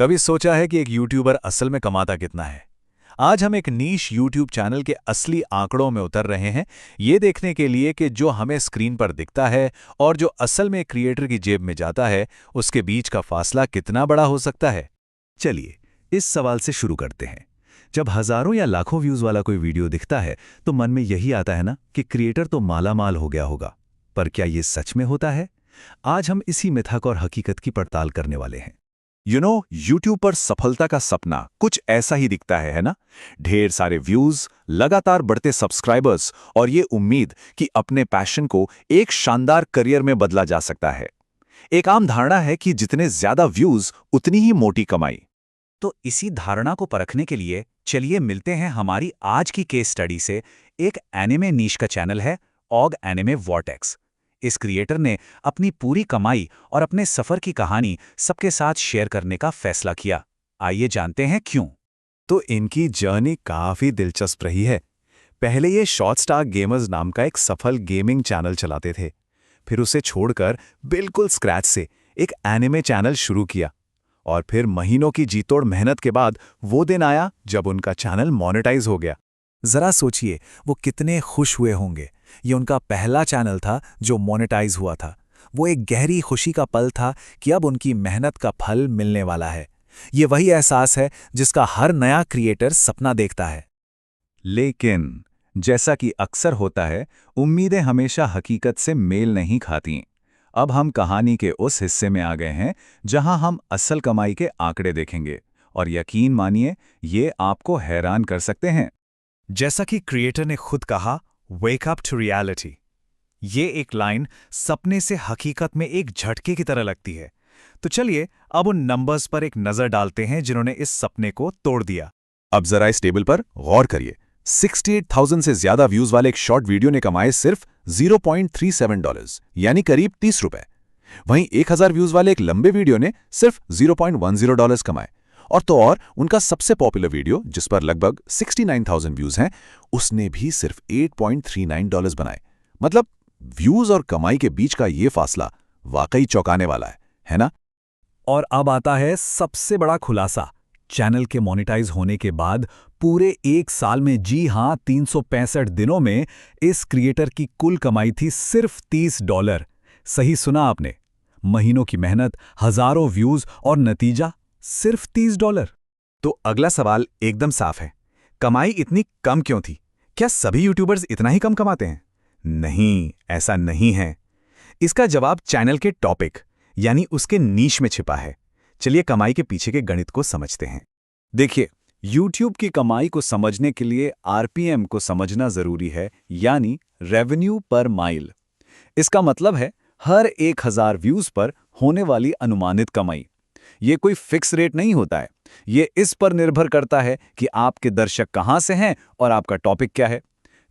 कभी सोचा है कि एक यूट्यूबर असल में कमाता कितना है? आज हम एक नीश यूट्यूब चैनल के असली आंकड़ों में उतर रहे हैं, ये देखने के लिए कि जो हमें स्क्रीन पर दिखता है और जो असल में क्रिएटर की जेब में जाता है, उसके बीच का फासला कितना बड़ा हो सकता है। चलिए, इस सवाल से शुरू करते हैं। जब हजारों या लाखों व्यूज वाला कोई वीडियो दिखता है, तो मन में यही आता है ना कि क्रिएटर तो मालामाल हो गया होगा। पर क्या ये सच में होता है? आज हम इसी मिथक और हकीकत की पड़ताल करने वाले हैं। यूट्यूब पर सफलता का सपना कुछ ऐसा ही दिखता है ना? ढेर सारे व्यूज, लगातार बढ़ते सब्सक्राइबर्स और ये उम्मीद कि अपने पैशन को एक शानदार करियर में बदला जा सकता है। एक आम धारणा है कि जितने ज्यादा व्यूज उतनी ही मोटी कमाई। तो इसी धारणा को परखने के लिए चलिए मिलते हैं हमारी आज की केस स्टडी से। एक एनिमे नीश का चैनल है ऑग एनिमे वॉर्टेक्स। इस क्रिएटर ने अपनी पूरी कमाई और अपने सफर की कहानी सबके साथ शेयर करने का फैसला किया। आइए जानते हैं क्यों। तो इनकी जर्नी काफी दिलचस्प रही है। पहले ये शॉर्ट स्टार गेमर्स नाम का एक सफल गेमिंग चैनल चलाते थे। फिर उसे छोड़कर बिल्कुल स्क्रैच से एक एनिमे चैनल शुरू किया। और फिर महीनों की जीतोड़ मेहनत के बाद वो दिन आया जब उनका चैनल मोनेटाइज हो गया। जरा सोचिए, वो कितने खुश हुए होंगे। ये उनका पहला चैनल था जो मोनेटाइज हुआ था। वो एक गहरी खुशी का पल था कि अब उनकी मेहनत का फल मिलने वाला है। ये वही एहसास है जिसका हर नया क्रिएटर सपना देखता है। लेकिन जैसा कि अक्सर होता है, उम्मीदें हमेशा हकीकत से मेल नहीं खातीं। अब हम कहानी के उस हिस्से में आ गए हैं जहां हम असल कमाई के आंकड़े देखेंगे, और यकीन मानिए, ये आपको हैरान कर सकते हैं। जैसा कि क्रिएटर ने खुद कहा, वेक अप टू रियलिटी। ये एक लाइन सपने से हकीकत में एक झटके की तरह लगती है। तो चलिए अब उन नंबर्स पर एक नजर डालते हैं जिन्होंने इस सपने को तोड़ दिया। अब जरा इस टेबल पर गौर करिए। 68,000 से ज्यादा व्यूज वाले एक शॉर्ट वीडियो ने कमाए सिर्फ $0.37, यानी करीब $30। वहीं 1000 व्यूज वाले एक लंबे वीडियो ने सिर्फ $0.10 कमाए। और तो और उनका सबसे पॉपुलर वीडियो, जिस पर लगभग 69,000 व्यूज हैं, उसने भी सिर्फ $8.39 बनाए। मतलब व्यूज और कमाई के बीच का ये फासला वाकई चौंकाने वाला है ना? और अब आता है सबसे बड़ा खुलासा। चैनल के मोनेटाइज होने के बाद पूरे एक साल में, जी हां, 365 दिनों में इस क्रिएटर की कुल कमाई थी सिर्फ $30। सही सुना आपने। महीनों की मेहनत, हजारों व्यूज और नतीजा सिर्फ $30। तो अगला सवाल एकदम साफ है। कमाई इतनी कम क्यों थी? क्या सभी यूट्यूबर्स इतना ही कम कमाते हैं? नहीं, ऐसा नहीं है। इसका जवाब चैनल के टॉपिक यानी उसके नीश में छिपा है। चलिए कमाई के पीछे के गणित को समझते हैं। देखिए, यूट्यूब की कमाई को समझने के लिए आरपीएम को समझना जरूरी है, यानी रेवेन्यू पर माइल। इसका मतलब है हर 1000 व्यूज पर होने वाली अनुमानित कमाई। ये कोई फिक्स रेट नहीं होता है। ये इस पर निर्भर करता है कि आपके दर्शक कहां से हैं और आपका टॉपिक क्या है।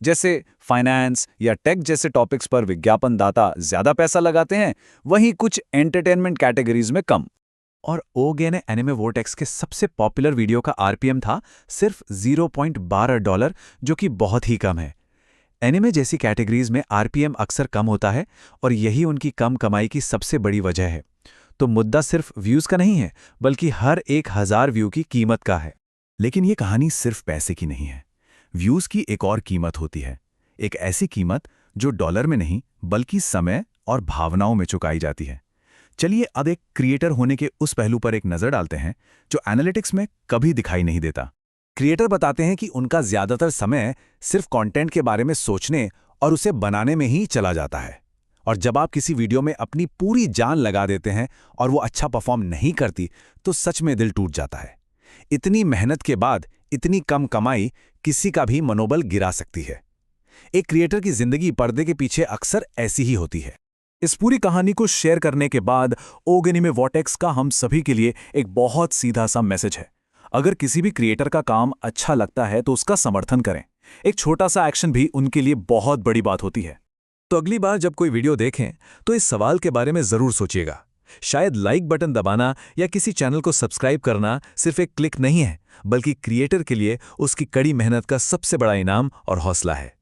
जैसे फाइनेंस या टेक जैसे टॉपिक्स पर विज्ञापन दाता ज्यादा पैसा लगाते हैं, वहीं कुछ एंटरटेनमेंट कैटेगरीज में कम। और ओगे ने एनिमे वोर्टेक्स के सबसे पॉपुलर वीडियो का आरपीएम था सिर्फ $0.12, जो कि बहुत ही कम है। एनिमे जैसी कैटेगरीज में आरपीएम अक्सर कम होता है और यही उनकी कम कमाई की सबसे बड़ी वजह है। तो मुद्दा सिर्फ व्यूज का नहीं है, बल्कि हर 1000 व्यू की कीमत का है। लेकिन ये कहानी सिर्फ पैसे की नहीं है। व्यूज की एक और कीमत होती है, एक ऐसी कीमत जो डॉलर में नहीं बल्कि समय और भावनाओं में चुकाई जाती है। चलिए अब एक क्रिएटर होने के उस पहलू पर एक नजर डालते हैं जो एनालिटिक्स में कभी दिखाई नहीं देता। क्रिएटर बताते हैं कि उनका ज्यादातर समय सिर्फ कंटेंट के बारे में सोचने और उसे बनाने में ही चला जाता है। और जब आप किसी वीडियो में अपनी पूरी जान लगा देते हैं और वो अच्छा परफॉर्म नहीं करती, तो सच में दिल टूट जाता है। इतनी मेहनत के बाद इतनी कम कमाई किसी का भी मनोबल गिरा सकती है। एक क्रिएटर की जिंदगी पर्दे के पीछे अक्सर ऐसी ही होती है। इस पूरी कहानी को शेयर करने के बाद ओग एनिमे वॉर्टेक्स का हम सभी के लिए एक बहुत सीधा सा मैसेज है। अगर किसी भी क्रिएटर का काम अच्छा लगता है तो उसका समर्थन करें। एक छोटा सा एक्शन भी उनके लिए बहुत बड़ी बात होती है। तो अगली बार जब कोई वीडियो देखें तो इस सवाल के बारे में जरूर सोचिएगा। शायद लाइक बटन दबाना या किसी चैनल को सब्सक्राइब करना सिर्फ एक क्लिक नहीं है, बल्कि क्रिएटर के लिए उसकी कड़ी मेहनत का सबसे बड़ा इनाम और हौसला है।